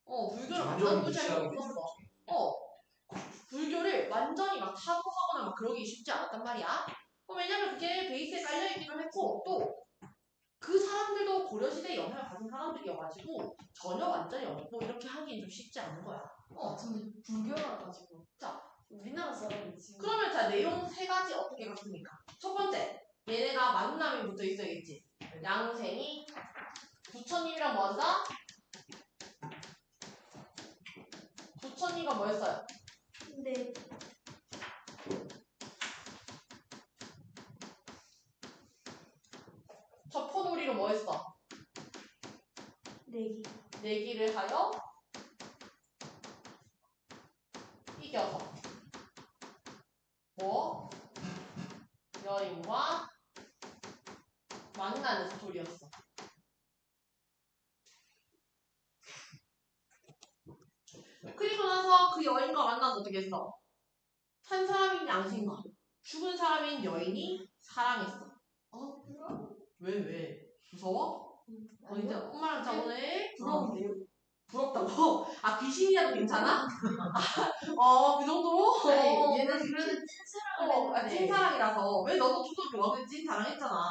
불교를 완전 무시할 수 없었어. 불교를 완전히 막 타도하거나 막 그러기 쉽지 않았단 말이야. 왜냐면 그게 베이스에 깔려있기도 했고 또 그 사람들도 고려시대에 영향을 받은 사람들이어가지고 전혀 완전히 없고 이렇게 하기엔 좀 쉽지 않은 거야. 저는 불교라 가지고. 자, 우리나라 사람이 지금. 그러면 자 내용 세 가지 어떻게 갔습니까? 첫 번째, 얘네가 만남이 붙어 있어야겠지. 양생이 부처님이랑 뭐 한다? 부처님과 뭐 했어요? 네. 저포놀이로 뭐 했어? 내기. 내기를 하여 이겨서 뭐? 여인과 만나는 스토리였어. 그리고 나서 그 여인과 만나서 어떻게 했어? 산 사람인 양신과 죽은 사람인 여인이 사랑했어. 왜? 무서워? 이제 엄마랑 자 오늘 부러운데요? 부럽다고? 아 귀신이라도 괜찮아? 그 정도로? 아니, 얘는 그래도 찐사랑을 했는데. 찐사랑이라서 왜 너도 초등학교 와서 찐사랑했잖아.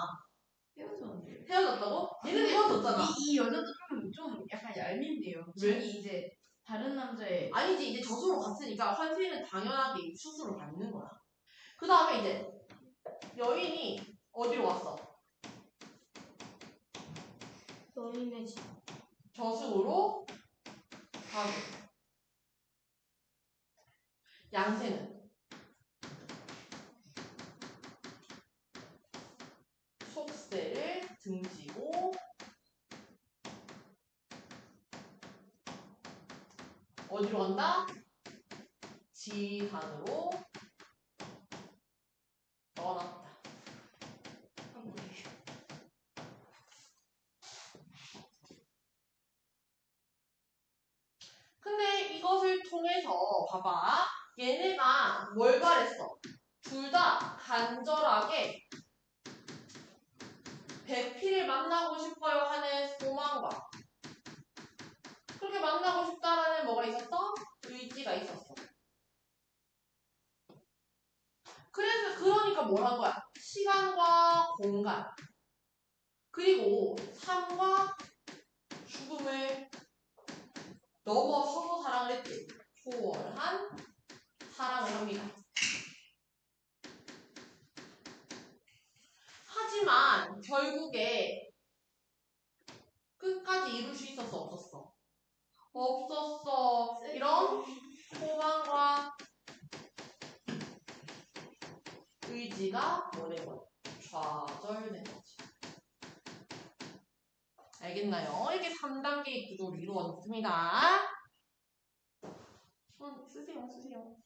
헤어졌는데요. 헤어졌다고? 얘는 헤어졌잖아. 이 여자도 좀 약간 얄밉네요. 왜? 자기 이제 다른 남자의 아니지 이제 저수로 갔으니까 환생은 당연하게 수수로 받는 거야. 그 다음에 이제 여인이 어디로 갔어? 여인의 집. 저승으로 가고 양새는 속세를 등지고 어디로 간다? 지산으로 떠났다. 근데 이것을 통해서 봐봐. 얘네가 뭘 바랬어? 둘 다 간절하게 백피를 만나고 싶어요 하는 소망과 그렇게 만나고 싶다라는 뭐가 있었어? 의지가 있었어. 그러니까 뭘 한 거야? 시간과 공간 그리고 삶과 죽음을 넘어서서 사랑을 했지. 초월한 사랑을 합니다. 하지만 결국에 끝까지 이룰 수 있었어 없었어? 없었어. 이런 소망과 의지가 뭐된 거야? 좌절된 거지. 알겠나요? 이게 3단계의 구조를 이루어졌습니다. 쓰세요.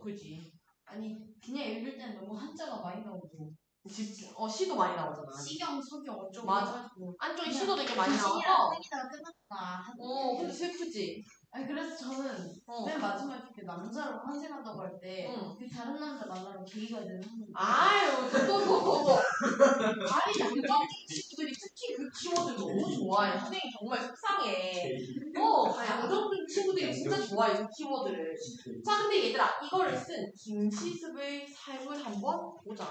그지. 아니 그냥 읽을 때는 너무 한자가 많이 나오고 시도 많이 나오잖아. 시경, 서경 어쩌고 맞아. 해가지고 안쪽에 시도 되게 많이 귀신이랑 나와서. 생이다가 끝났다. 근데 슬프지. 아니 그래서 저는 맨 마지막에 그 남자로 환생한다고 할 때 그 다른 남자 만나러 계기가 되는 아유, 더. 아니, 양정기 친구들이 특히 그 키워드 너무 좋아해. 선생님 정말 속상해. 양정준 친구들이 진짜 좋아해, 이 키워드를. 자, 근데 얘들아, 이거를 쓴 김시습의 삶을 한번 보자.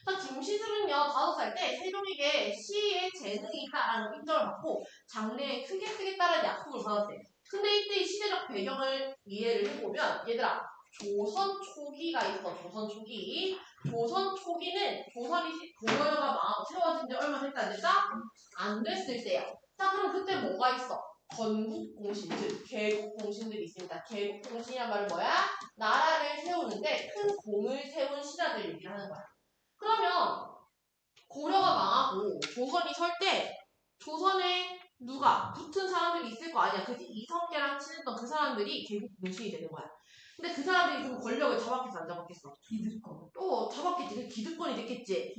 자, 김시습은요, 5살 때 세종에게 시에 재능이 있다라는 인정을 받고 장래에 크게 따른 약속을 받았대. 근데 이때 시대적 배경을 이해를 해보면, 얘들아, 조선 초기가 있어, 조선 초기. 조선 초기는 조선이 고려가 망하고 세워진 지 얼마 됐다 안 됐다? 안 됐을 때야. 자, 그럼 그때 뭐가 있어? 건국공신들, 개국공신들이 있습니다. 개국공신이란 말은 뭐야? 나라를 세우는데 큰 공을 세운 신하들 얘기를 하는 거야. 그러면 고려가 망하고 조선이 설 때 조선에 누가 붙은 사람들이 있을 거 아니야. 그치? 이성계랑 친했던 그 사람들이 개국공신이 되는 거야. 근데 그 사람들이 좀 권력을 잡았겠어, 안 잡았겠어? 기득권. 잡았겠지. 그 기득권이 됐겠지.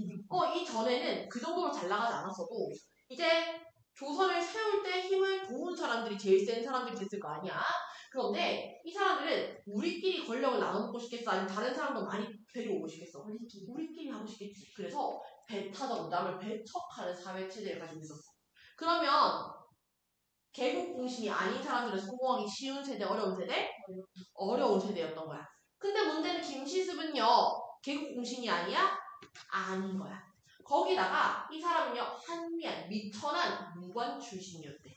이전에는 그 정도로 잘 나가지 않았어도 이제 조선을 세울 때 힘을 도운 사람들이 제일 센 사람들이 됐을 거 아니야. 그런데 이 사람들은 우리끼리 권력을 나눠먹고 싶겠어? 아니면 다른 사람도 많이 데려오고 싶겠어? 우리끼리 하고 싶겠지. 그래서 배 타자고 남을 배척하는 사회체제를 가지고 있었어. 그러면 개국공신이 아닌 사람들은 성공하기 쉬운 세대, 어려운 세대? 어려운 세대였던 거야. 근데 문제는 김시습은요, 개국공신이 아니야? 아닌 거야. 거기다가 이 사람은요, 한미한, 미천한 무관 출신이었대.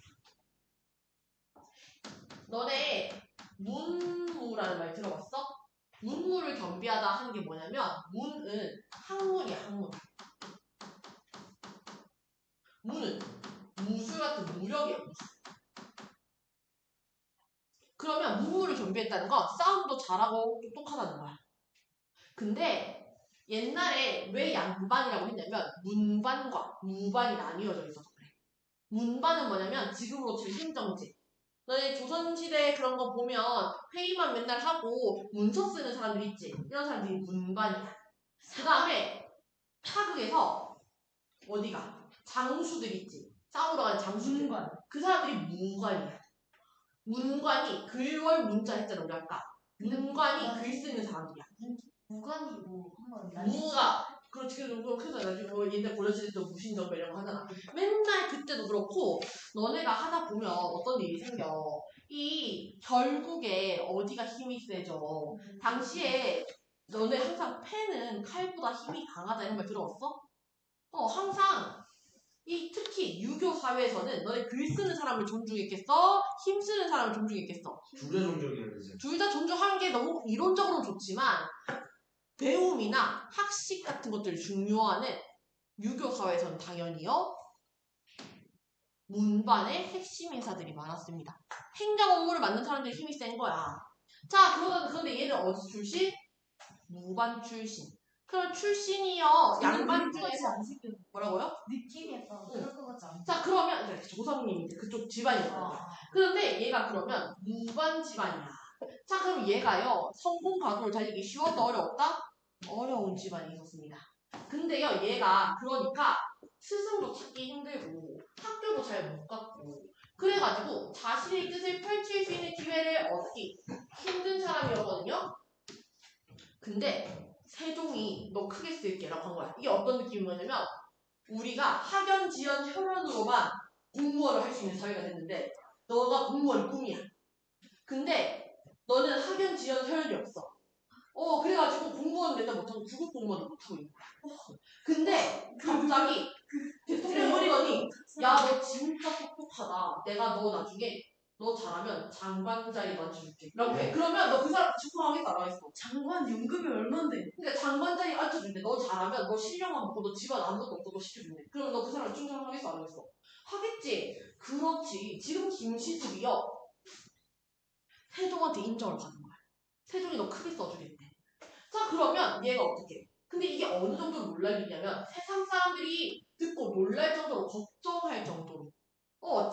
너네 문무라는 말 들어봤어? 문무를 겸비하다 하는 게 뭐냐면 문은 학문이야, 학문. 문은 무술 같은 무력이야, 무술. 그러면 문무를 겸비했다는 건 싸움도 잘하고 똑똑하다는 거야. 근데 옛날에 왜 양반이라고 했냐면 문반과 무반이 나뉘어져 있어서 그래. 문반은 뭐냐면 지금으로 치면 행정직. 너네 조선시대 그런 거 보면 회의만 맨날 하고 문서 쓰는 사람들 있지? 이런 사람들이 문반이야. 그 다음에 사극에서 어디가? 장수들 있지? 싸우러 가는 장수들. 문관. 그 사람들이 문관이야. 문관이 글월 문자 했잖아, 우리 아까. 문관이 글 쓰는 사람들이야. 무관이고 한번 무가 그렇지. 그래서 나중에 옛날 고려시대 때 무신정배 이런 거 하잖아. 맨날 그때도 그렇고 너네가 하다 보면 어떤 일이 생겨. 이 결국에 어디가 힘이 세져. 당시에 너네 항상 펜은 칼보다 힘이 강하다 이런 말 들어봤어? 항상 특히 유교 사회에서는 너네 글 쓰는 사람을 존중했겠어? 힘 쓰는 사람을 존중했겠어? 둘 다 존중해야 되지. 둘 다 존중하는 게 너무 이론적으로 좋지만 배움이나 학식 같은 것들을 중요하는 유교 사회에서는 당연히요. 문반의 핵심 인사들이 많았습니다. 행정 업무를 맡는 사람들이 힘이 센 거야. 자, 그런데 얘는 어디 출신? 무반 출신. 그럼 출신이요. 양반 중에서 뭐라고요? 느낌이 약간 그럴 것 같지 않아? 자, 그러면 조상님이 그쪽 집안이었거든요. 그런데 얘가 그러면 무반 집안이야. 자, 그럼 얘가요. 성공 가도를 달리기 쉬웠다 어려웠다? 어려운 집안이 있었습니다. 근데요, 얘가 그러니까 스승도 찾기 힘들고 학교도 잘 못 갔고 그래가지고 자신의 뜻을 펼칠 수 있는 기회를 얻기 힘든 사람이었거든요. 근데 세종이 너 크게 쓸게 라고 한 거야. 이게 어떤 느낌인 거냐면 우리가 학연, 지연, 혈연으로만 공무원을 할 수 있는 사회가 됐는데 너가 공무원이 꿈이야. 근데 너는 학연, 지연, 혈연이 없어. 그래가지고 공무원 맨날 못하고 구급 공무원을 못하고 있는 거야. 근데 갑자기 대통령이 야, 너 진짜 똑똑하다. 내가 너 나중에 너 잘하면 장관 자리 만들어줄게. 이렇게. 그러면 너 그 사람 축하하겠어 안 하겠어? 장관 연금이 얼만데? 그러니까 장관 자리 앉혀준대. 너 잘하면 너 실력만 먹고 너 집안 아무것도 없어도 시켜준대. 그러면 너 그 사람 충성하겠어 안 하겠어? 하겠지. 그렇지. 지금 김시습이요. 세종한테 인정을 받은 거야. 세종이 너 크게 써주겠대. 자, 그러면 얘가 어떻게 해? 근데 이게 어느 정도로 놀랄 일이냐면 세상 사람들이 듣고 놀랄 정도로 걱정할 정도로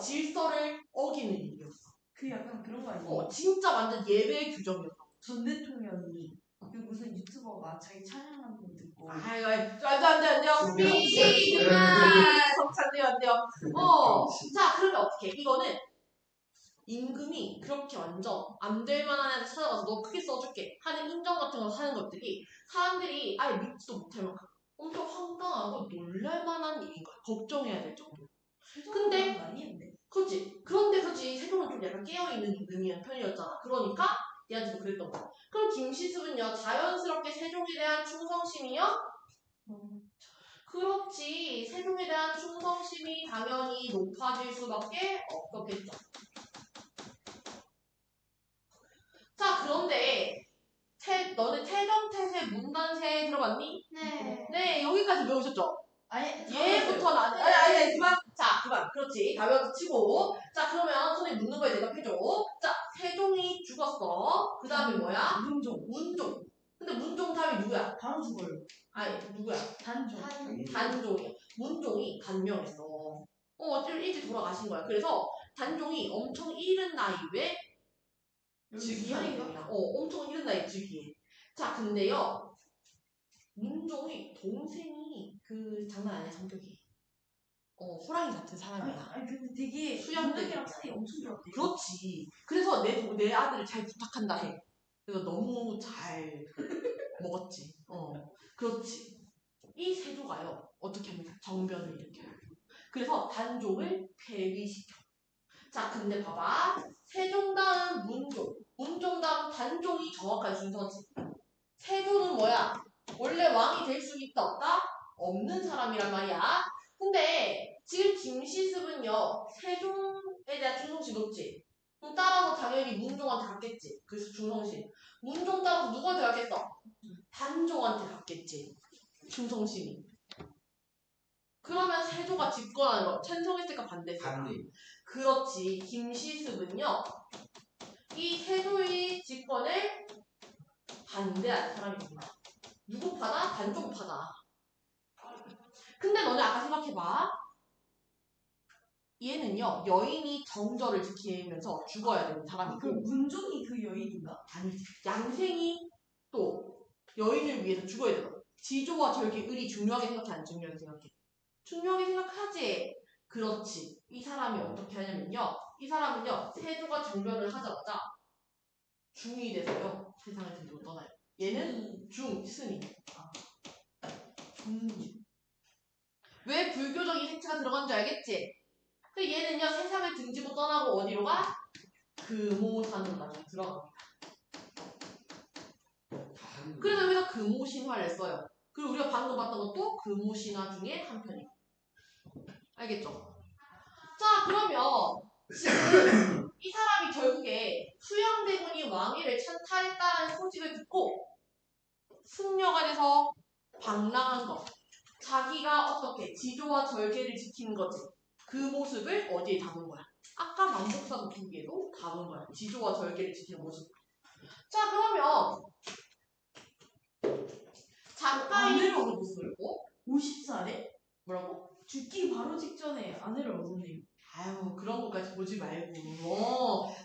질서를 어기는 일이었어. 그 약간 그런 거 아니야? 진짜 완전 예외 규정이었어. 전 대통령이 그 무슨 유튜버가 자기 찬양한 거 듣고 아이고, 안 돼요. 성찬돼요, 안 돼요. 자, 그러면 어떻게 해? 이거는 임금이 그렇게 완전 안 될 만한 애를 찾아가서 너 크게 써줄게 하는 인정 같은 거 하는 것들이 사람들이 아예 믿지도 못할 만큼 엄청 황당하고 놀랄 만한 일인 거야. 걱정해야 될 정도로. 근데 많이 했네. 그렇지. 그런데 그렇지. 세종은 좀 약간 깨어있는 편이었잖아. 그러니까 얘한테도 그랬던 거야. 그럼 김시습은요. 자연스럽게 세종에 대한 충성심이요? 그렇지. 세종에 대한 충성심이 당연히 높아질 수밖에 없었겠죠. 자, 그런데 너네 태정태세 문단세 들어봤니? 네. 네, 여기까지 배우셨죠? 아니, 얘부터는 아니, 그만. 자, 그만. 그렇지. 다 외워서 치고. 자, 그러면 선생님 묻는 거에 대답해줘. 자, 세종이 죽었어. 그 다음에 뭐야? 문종. 근데 문종 다음이 누구야? 바로 죽어요. 아니, 누구야? 단종. 단종이야. 문종이 단명했어. 좀 일찍 돌아가신 거야. 그래서 단종이 엄청 이른 나이에 즉위하는 겁니다. 엄청 이른 나이에 즉위해. 자, 근데요. 문종이 동생이 장난 아니야, 성격이. 호랑이 같은 사람이야. 아니 근데 되게 수양들이랑 사이 엄청 좋았대. 그렇지. 그래서 내 아들을 잘 부탁한다 해. 그래서 너무 잘 먹었지. 그렇지. 이 세조가요. 어떻게 합니까? 정변을 일으켜요. 그래서 단종을 폐위시켜. 자, 근데 봐봐. 세종 다음 문종. 문종 다음 단종이 정확한 순서지. 세조는 뭐야? 원래 왕이 될 수 있다 없다? 없는 사람이란 말이야. 근데 지금 김시습은요. 세종에 대한 충성심 높지. 그럼 따라서 당연히 문종한테 갔겠지. 그래서 충성심. 문종 따라서 누구한테 갔겠어? 단종한테 갔겠지. 충성심이. 그러면 세조가 집권하는 거 찬성했을까 반대했을까? 반대. 그렇지. 김시습은요. 이 세조의 집권을 반대하는 사람입니다. 누구 파다? 단종 파다. 근데 너네 아까 생각해봐. 얘는요. 여인이 정절을 지키면서 죽어야 되는 사람이고. 그럼 문종이 그 여인인가? 아니지. 양생이 또 여인을 위해서 죽어야 돼. 지조와 절개, 을이 중요하게 생각해 안 중요하게 생각해? 중요하게 생각하지. 그렇지. 이 사람이 어떻게 하냐면요. 이 사람은요. 세조가 정변을 하자마자 중이 돼서요. 세상을 들고 떠나요. 얘는 스님. 왜 불교적 이색체가 들어간 줄 알겠지? 그 얘는요. 세상을 등지고 떠나고 어디로 가? 금오산으로 나중에 들어갑니다. 그래서 여기서 금오신화를 써요. 그리고 우리가 방금 봤던 것도 금오신화 중에 한 편이에요. 알겠죠? 자, 그러면 지금 이 사람이 결국에 수양대군이 왕위를 찬탈했다는 소식을 듣고 승려가 돼서 방랑한 거. 자기가 어떻게 지조와 절개를 지키는 거지. 그 모습을 어디에 담은 거야? 아까 만복사도 두 개도 담은 거야. 지조와 절개를 지키는 모습. 자, 그러면 잠깐 아내를 얻어봤어요. 50살에? 뭐라고? 죽기 바로 직전에 아내를 얻었네요. 아유, 그런 것까지 보지 말고.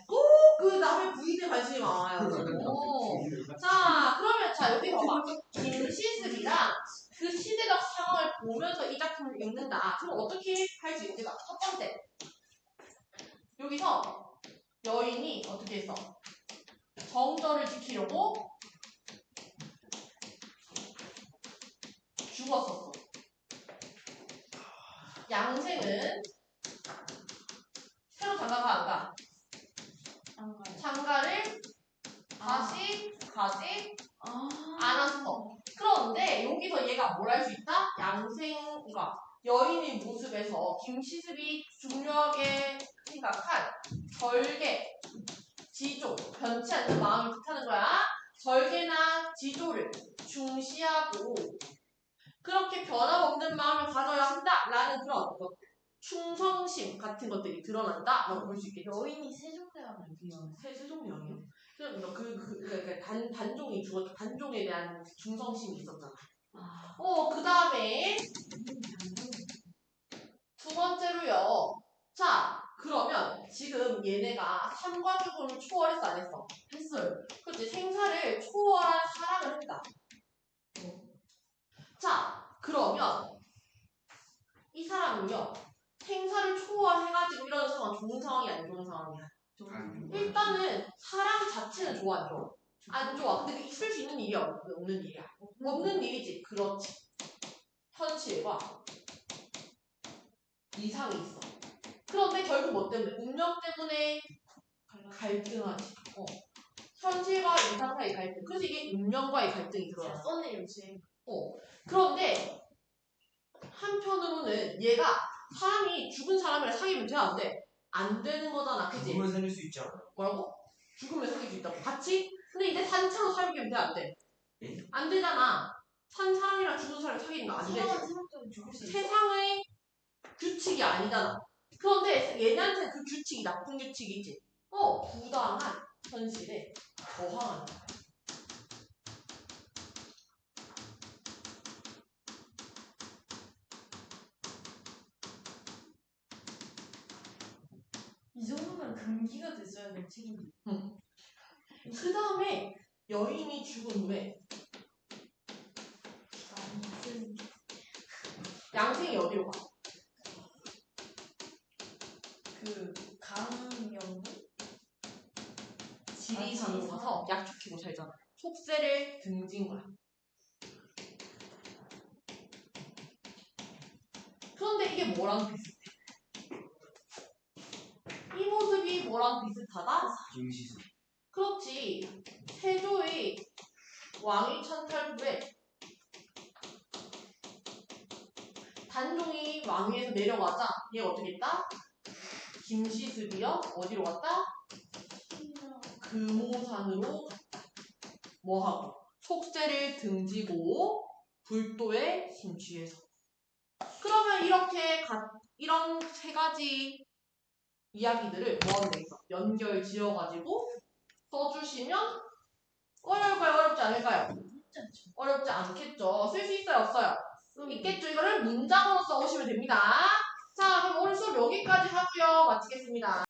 꼭 그 남의 부인에 관심이 많아요. 자, 그러면 여기 봐봐. 김시습이랑 그 시대적 상황을 보면서 이 작품을 읽는다. 그럼 어떻게 할 수 있을까? 첫 번째. 여기서 여인이 어떻게 했어? 정절을 지키려고 죽었었어. 양생은 새로 장가가 안 가? 장가를 다시 가지 않았어. 그런데 여기서 얘가 뭘 할 수 있다? 양생과 여인의 모습에서 김시습이 중요하게 생각한 절개, 지조, 변치 않는 마음을 뜻하는 거야. 절개나 지조를 중시하고 그렇게 변함없는 마음을 가져야 한다라는 그런 충성심 같은 것들이 드러난다라고 볼 수 있겠죠. 여인이 세종대왕을 위한 세종대왕이요? 그러니까 단종이 죽었죠. 단종에 대한 충성심이 있었잖아. 그 다음에 두 번째로요. 자, 그러면 지금 얘네가 삼과 죽음을 초월했어 안 했어? 했어요. 그렇지. 생사를 초월한 사랑을 했다. 자, 그러면 이 사람은요. 생사를 초월해가지고 이런 상황 좋은 상황이 안 좋은 상황이야? 일단은 사랑 자체는 좋아 안 좋아? 안 좋아. 근데 있을 수 있는 일이야 없는 일이야? 없는 일이지. 그렇지. 현실과 이상이 있어. 그런데 결국 뭐 때문에? 운명 때문에 갈등하지. 현실과 이상 사이 갈등. 그래서 이게 운명과의 갈등이 제가 들어요. 썼네요, 제. 그런데 한편으로는 얘가 사람이 죽은 사람이랑 사귀면 돼, 안 돼? 안 되는 거잖아, 그지? 죽으면 살릴 수 있지 않아? 뭐라고? 죽으면 사귈 수 있다고. 같이? 근데 이제 산차로 사귀면 돼, 안 돼? 예? 안 되잖아. 산 사람이랑 죽은 사람이 사귀는 거 안 되지. 사랑하는 사람도 죽을 수 있어. 세상의 규칙이 아니잖아. 그런데 얘네한테는 그 규칙이 나쁜 규칙이지. 부당한 현실에 저항하는 거야. 이 정도면 금기가 됐어야 될 책임이. 그 다음에 여인이 죽은 후에 양생이 어디로 가? 그 강명도 지리산으로 가서 약초키고 살잖아. 속세를 등진 거야. 그런데 이게 뭐랑 비슷해? 이 모습이 뭐랑 비슷하다? 김시수. 그렇지. 세조의 왕위 찬탈 후에 단종이 왕위에서 내려가자 얘가 어떻게 했다? 김시습이요? 어디로 갔다? 금오산으로 갔다. 뭐하고? 속세를 등지고 불도에 심취해서. 그러면 이런 세 가지 이야기들을 뭐하면 되겠어? 연결 지어가지고 써주시면 어려울까요? 어렵지 않을까요? 어렵지 않겠죠. 쓸 수 있어요? 없어요? 있겠죠. 이거를 문장으로 써오시면 됩니다. 자, 그럼 오늘 수업 여기까지 하고요. 마치겠습니다.